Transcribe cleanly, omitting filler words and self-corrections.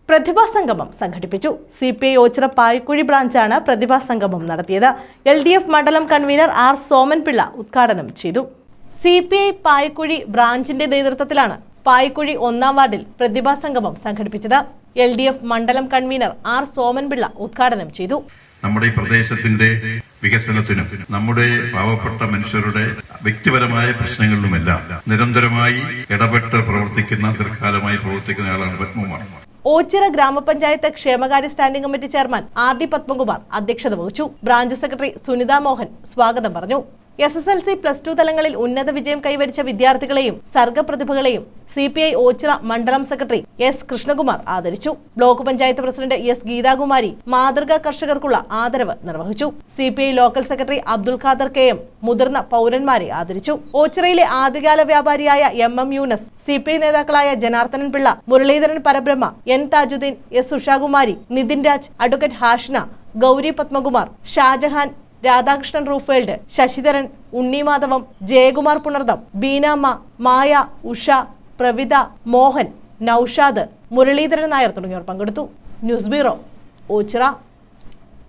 പ്രതിഭാ സംഗമം സംഘടിപ്പിച്ചു. CPI ഓച്ചിറ പായിക്കുഴി ബ്രാഞ്ചാണ് പ്രതിഭാ സംഗമം നടത്തിയത്. LDF മണ്ഡലം കൺവീനർ ആർ സോമൻപിള്ള ഉദ്ഘാടനം ചെയ്തു. CPI പായിക്കുഴി ബ്രാഞ്ചിന്റെ നേതൃത്വത്തിലാണ് പായിക്കുഴി 1-ാം വാർഡിൽ പ്രതിഭാ സംഗമം സംഘടിപ്പിച്ചത്. LDF മണ്ഡലം കൺവീനർ ആർ സോമൻപിള്ള ഉദ്ഘാടനം ചെയ്തു. നമ്മുടെ ഈ പ്രദേശത്തിന്റെ വികസനത്തിനും നമ്മുടെ പാവപ്പെട്ട മനുഷ്യരുടെ വ്യക്തിപരമായ പ്രശ്നങ്ങളിലുമെല്ലാം നിരന്തരമായി ഇടപെട്ട് പ്രവർത്തിക്കുന്ന ദീർഘകാലമായി പ്രവർത്തിക്കുന്ന ആളാണ് പത്മകുമാർ. ഓച്ചിറ ഗ്രാമപഞ്ചായത്ത് ക്ഷേമകാര്യ standing committee chairman RD Padmakumar അധ്യക്ഷത വഹിച്ചു. ബ്രാഞ്ച് സെക്രട്ടറി സുനിത മോഹൻ സ്വാഗതം പറഞ്ഞു. SSLC +2 തലങ്ങളിൽ ഉന്നത വിജയം കൈവരിച്ച വിദ്യാർത്ഥികളെയും സർഗപ്രതിഭകളെയും CPI ഓച്ചിറ മണ്ഡലം സെക്രട്ടറി S കൃഷ്ണകുമാർ ആദരിച്ചു. Block panchayat president S Geethakumari മാതൃകാ കർഷകർക്കുള്ള ആദരവ് നിർവഹിച്ചു. CPI local secretary Abdul Khader KM മുതിർന്ന പൗരന്മാരെ ആദരിച്ചു. ഓച്ചിറയിലെ ആദ്യകാല വ്യാപാരിയായ MM യൂനസ്, CPI നേതാക്കളായ Janardhanan Pillai, Muraleedharan Parabrahma, N Thajudeen, S Ushakumari, Nithin Raj, advocate Hashna, Gauri Padmakumar, Shajahan, Radhakrishnan റൂഫേൽഡ്, ശശിധരൻ, ഉണ്ണിമാധവം, ജയകുമാർ പുണർദം, ബീനാമ്മ, മായ, ഉഷ, പ്രവിത, മോഹൻ, നൌഷാദ്, മുരളീധരൻ നായർ തുടങ്ങിയവർ പങ്കെടുത്തു. News bureau, Ochira.